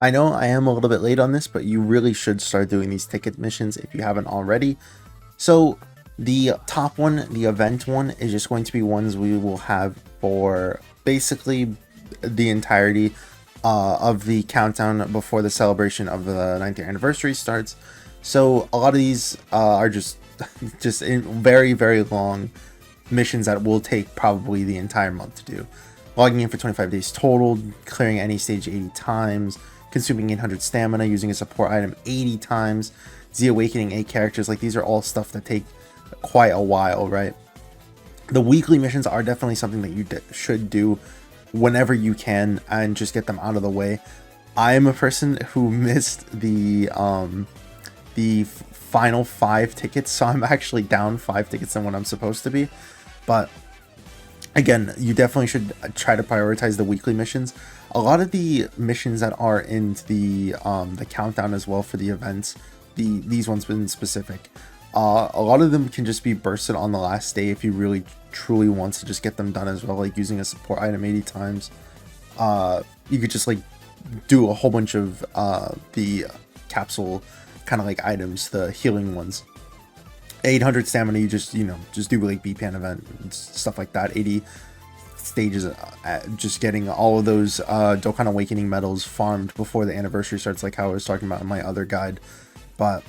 I know I am a little bit late on this, but you really should start doing these ticket missions if you haven't already. So the top one, the event one, is just going to be ones we will have for basically the entirety of the countdown before the celebration of the 9th year anniversary starts. So a lot of these are just just in very long missions that will take probably the entire month to do. Logging in for 25 days total, clearing any stage 80 times, consuming 800 stamina, using a support item 80 times, Z awakening 8 characters. Like, these are all stuff that take quite a while, right? The weekly missions are definitely something that you should do whenever you can and just get them out of the way. I am a person who missed the final 5 tickets, so I'm actually down 5 tickets than what I'm supposed to be. But again, you definitely should try to prioritize the weekly missions. A lot of the missions that are in the countdown as well for the events, these ones in specific, a lot of them can just be bursted on the last day if you really truly want to just get them done as well, like using a support item 80 times. You could just like do a whole bunch of the capsule kind of like items, the healing ones. 800 stamina, you just do like BPN event and stuff like that. 80 stages, just getting all of those Dokkan Awakening medals farmed before the anniversary starts, like how I was talking about in my other guide. But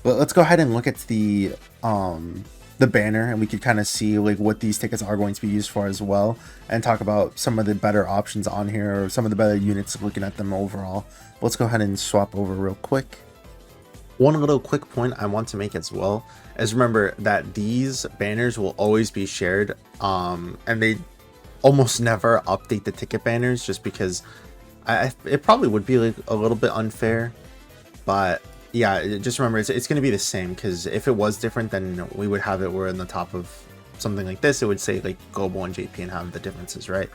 let's go ahead and look at the banner, and we could kind of see like what these tickets are going to be used for as well, and talk about some of the better options on here, or some of the better units looking at them overall. Let's go ahead and swap over real quick. One little quick point I want to make as well is, remember that these banners will always be shared, and they almost never update the ticket banners, just because it probably would be like a little bit unfair. But yeah, just remember it's going to be the same, because if it was different, then we would have it where in the top of something like this it would say like global and JP and have the differences, right?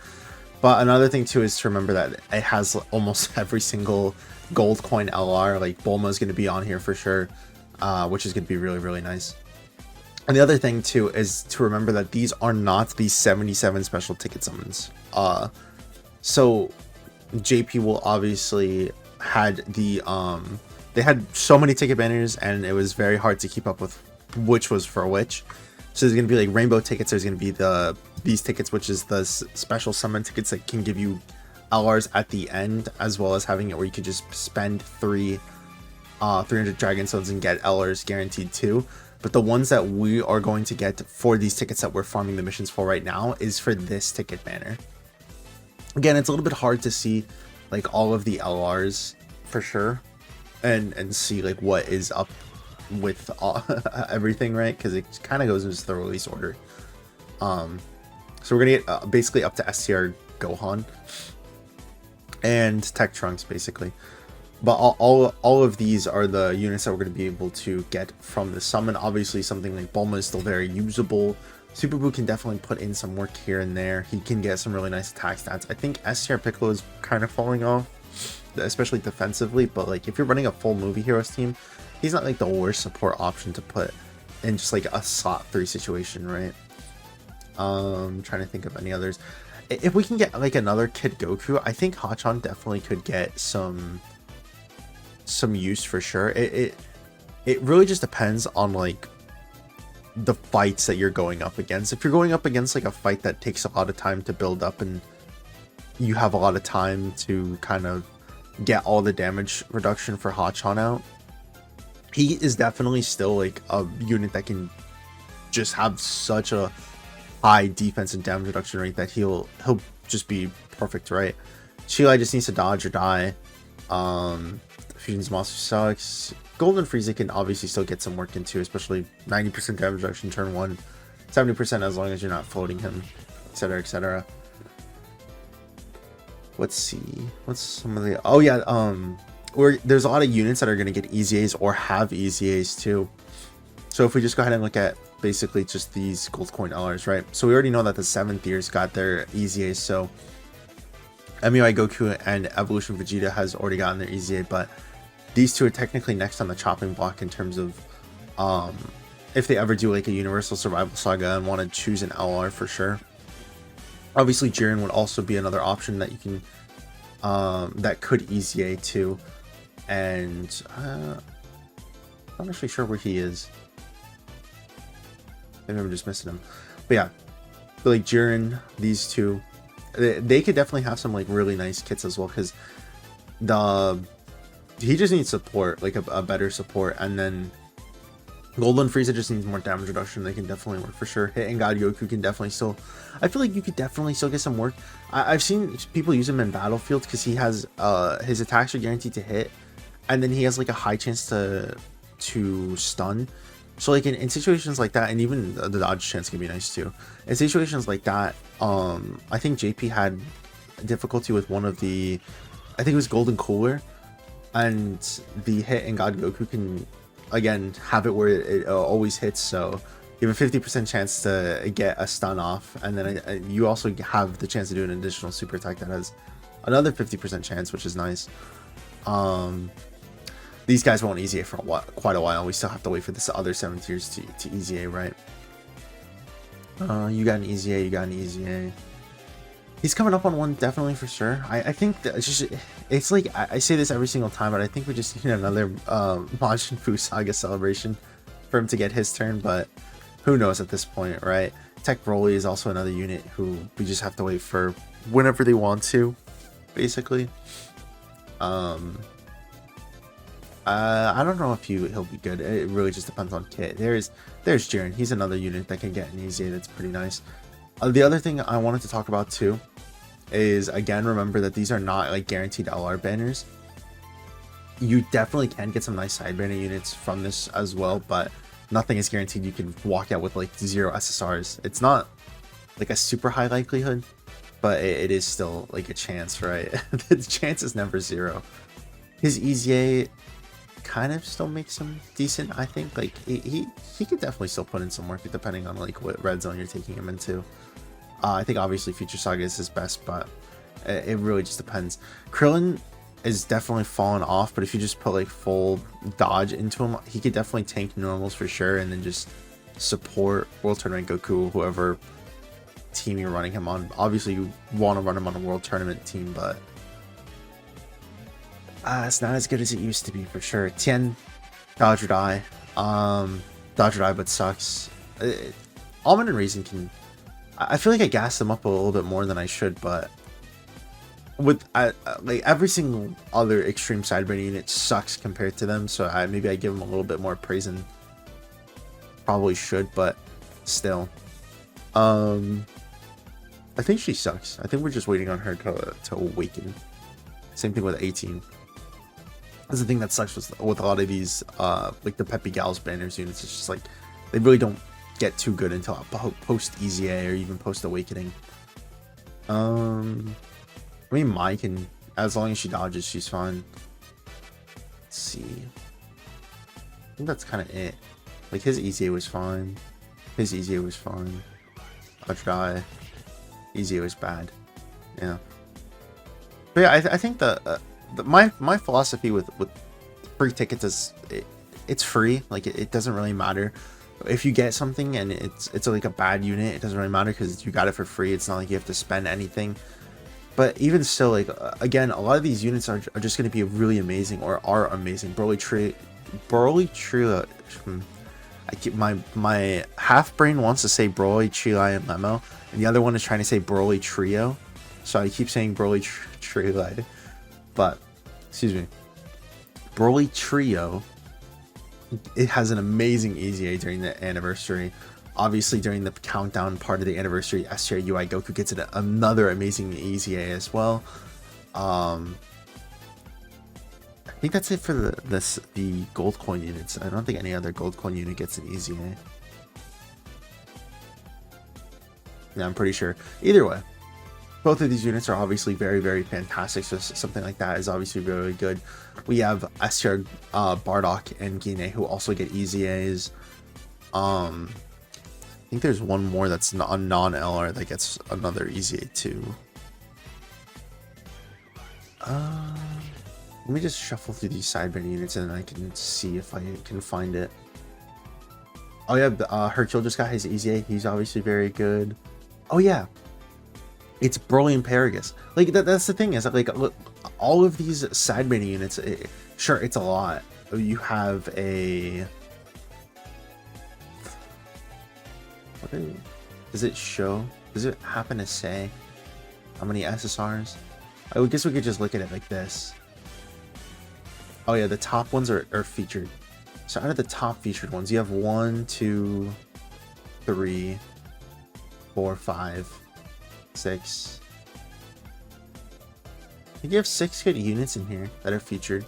But another thing too is to remember that it has almost every single gold coin LR. Like Bulma is going to be on here for sure, which is going to be really nice. And the other thing too is to remember that these are not the 77 special ticket summons. So JP will obviously had the they had so many ticket banners, and it was very hard to keep up with which was for which. So there's gonna be like rainbow tickets. There's gonna be these tickets, which is the special summon tickets that can give you LRs at the end, as well as having it where you could just spend 300 dragon stones and get LRs guaranteed too. But the ones that we are going to get for these tickets that we're farming the missions for right now is for this ticket banner. Again, it's a little bit hard to see like all of the LRs for sure, and see like what is up with everything, right? Because it kind of goes into the release order. So we're gonna get basically up to STR Gohan and Tech Trunks basically, but all of these are the units that we're going to be able to get from the summon. Obviously something like Bulma is still very usable. Super Buu can definitely put in some work here and there. He can get some really nice attack stats. I think STR Piccolo is kind of falling off, especially defensively, but like if you're running a full movie heroes team, he's not like the worst support option to put in just like a slot 3 situation, right? Trying to think of any others. If we can get like another Kid Goku, I think Hachan definitely could get some use for sure. It really just depends on like the fights that you're going up against. If you're going up against like a fight that takes a lot of time to build up, and you have a lot of time to kind of get all the damage reduction for Hachan out, he is definitely still like a unit that can just have such a high defense and damage reduction rate that he'll just be perfect, right? Chilai just needs to dodge or die. Fusion's monster sucks. Golden Frieza can obviously still get some work into, especially 90% damage reduction turn 1, 70% as long as you're not floating him, etc, etc. Let's see, what's some of the, oh yeah, there's a lot of units that are going to get EZAs or have EZAs too. So if we just go ahead and look at basically just these gold coin LRs, right? So we already know that the 7th years got their EZAs, so MUI Goku and Evolution Vegeta has already gotten their EZA, but these two are technically next on the chopping block in terms of if they ever do like a Universal Survival Saga and want to choose an LR for sure. Obviously Jiren would also be another option that you can that could EZA too. And I'm not actually sure where he is. Maybe I'm just missing him. But yeah, like Jiren, these two, they could definitely have some like really nice kits as well, because he just needs support, like a better support, and then Golden Frieza just needs more damage reduction. They can definitely work for sure. Hit and God Goku can definitely still, I feel like you could definitely still get some work. I've seen people use him in Battlefield because he has his attacks are guaranteed to hit, and then he has like a high chance to stun. So like in situations like that, and even the dodge chance can be nice too. In situations like that, I think JP had difficulty with one of the, I think it was Golden Cooler, and the hit and God Goku can again have it where it always hits. So you have a 50% chance to get a stun off, and then you also have the chance to do an additional super attack that has another 50% chance, which is nice. These guys won't EZA for quite a while. We still have to wait for this other 7 tiers to EZA, right? You got an EZA, you got an EZA. He's coming up on one, definitely, for sure. I think that it's like, I say this every single time, but I think we just need another Majin Buu Saga celebration for him to get his turn, but who knows at this point, right? Tech Broly is also another unit who we just have to wait for whenever they want to, basically. I don't know if he'll be good. It really just depends on kit. There's Jiren. He's another unit that can get an EZA that's pretty nice. The other thing I wanted to talk about too is, again, remember that these are not like guaranteed LR banners. You definitely can get some nice side banner units from this as well, but nothing is guaranteed. You can walk out with like 0 SSRs. It's not like a super high likelihood, but it is still like a chance, right? The chance is never 0. His EZA kind of still makes him decent, I think. Like he could definitely still put in some work depending on like what red zone you're taking him into. I think obviously Future Saga is his best, but it really just depends. Krillin is definitely fallen off, but if you just put like full dodge into him, he could definitely tank normals for sure, and then just support World Tournament Goku, whoever team you're running him on. Obviously you want to run him on a World Tournament team, but it's not as good as it used to be, for sure. Tien, dodge or die. Dodge or die, but sucks. Almond and Raisin can, I feel like I gassed them up a little bit more than I should, but with like every single other extreme sideburn unit sucks compared to them, so maybe I give them a little bit more praise than probably should, but still. I think she sucks. I think we're just waiting on her to awaken. Same thing with 18. That's the thing that sucks with a lot of these like the Peppy Gals banners units. It's just like they really don't get too good until post EZA or even post awakening. I mean, Mai can, as long as she dodges, she's fine. Let's see. I think that's kind of it. Like his EZA was fine. His EZA was fine. I'll try. EZA was bad. Yeah. But yeah, I think my philosophy with free tickets is it's free. Like it doesn't really matter if you get something and it's like a bad unit. It doesn't really matter because you got it for free. It's not like you have to spend anything. But even still, like again, a lot of these units are just going to be really amazing, or are amazing. Broly Trio. I keep my half brain wants to say Broly, Chilai, and Lemo, and the other one is trying to say Broly Trio. So I keep saying Broly Trio, but excuse me, Broly Trio. It has an amazing EZA during the anniversary. Obviously, during the countdown part of the anniversary, STR UI Goku gets another amazing EZA as well. I think that's it for the gold coin units. I don't think any other gold coin unit gets an EZA. Yeah, I'm pretty sure. Either way, both of these units are obviously very, very fantastic. So something like that is obviously very good. We have STR Bardock and Gine who also get EZAs. I think there's one more that's a non-LR that gets another EZA too. Let me just shuffle through these sideburn units and then I can see if I can find it. Oh yeah, Hercule just got his EZA. He's obviously very good. Oh yeah. It's Brilliant Paragus. Like that's the thing is that, like, look, all of these side menu units, sure, it's a lot. You have a does it show? Does it happen to say how many SSRs? I guess we could just look at it like this. Oh yeah, the top ones are featured. So out of the top featured ones, you have 1, 2, 3, 4, 5, 6. I think you have 6 good units in here that are featured.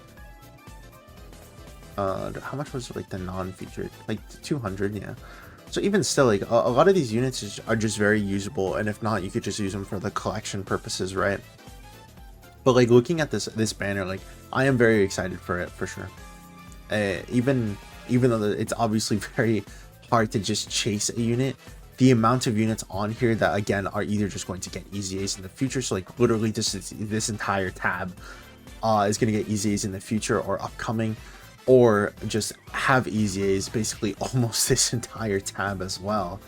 How much was like the non-featured? Like 200, yeah. So even still, like a lot of these units are just very usable, and if not, you could just use them for the collection purposes, right? But like looking at this banner, like I am very excited for it for sure. Even though it's obviously very hard to just chase a unit, the amount of units on here that again are either just going to get easy A's in the future, so like literally this entire tab is going to get easy A's in the future or upcoming, or just have easy A's basically almost this entire tab as well.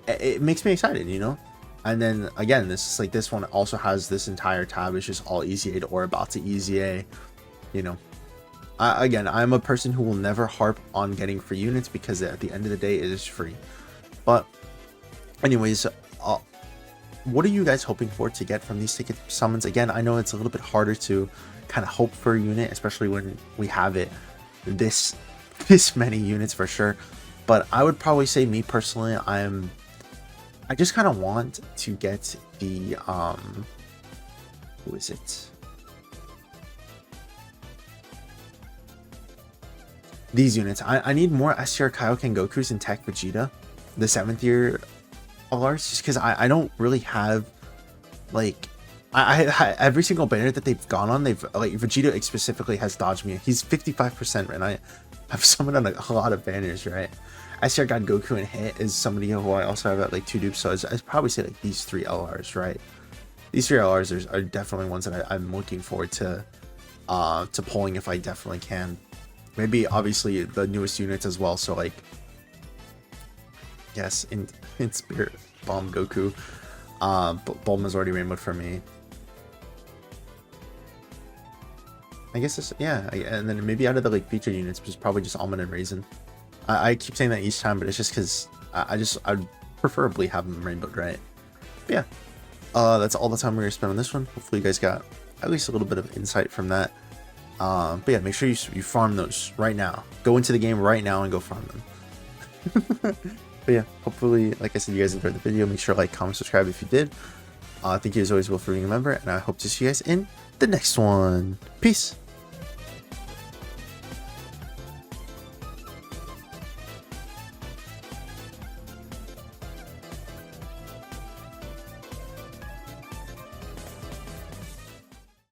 It makes me excited, you know. And then again, this one also has this entire tab. It's just all easy A or about to easy A, you know. Again, I'm a person who will never harp on getting free units because at the end of the day, it is free. But anyways, what are you guys hoping for to get from these ticket summons? Again, I know it's a little bit harder to kind of hope for a unit, especially when we have it this many units for sure. But I would probably say, me personally, I just kind of want to get the who is it? These units. I need more STR Kaioken Gokus and Tech Vegeta, the 7th year LRs, just because I don't really have like I every single banner that they've gone on, they've like Vegeta specifically has dodged me. He's 55%, and I've summoned on a lot of banners, right? STR God Goku and Hit is somebody who I also have at like 2 dupes, so I'd probably say like these 3 LRs, right? These 3 LRs are definitely ones that I'm looking forward to pulling if I definitely can. Maybe obviously the newest units as well, so like yes, in Spirit Bomb Goku. Bulma's already rainbowed for me. I guess this, yeah, and then maybe out of the like featured units, just probably just Almond and Raisin. I keep saying that each time, but it's just because I'd preferably have them rainbowed, right? But yeah, that's all the time we're gonna spend on this one. Hopefully you guys got at least a little bit of insight from that. But yeah, make sure you farm those right now. Go into the game right now and go farm them. But yeah, hopefully, like I said, you guys enjoyed the video. Make sure to like, comment, subscribe if you did. Thank you as always, Will, for being a member, and I hope to see you guys in the next one. Peace.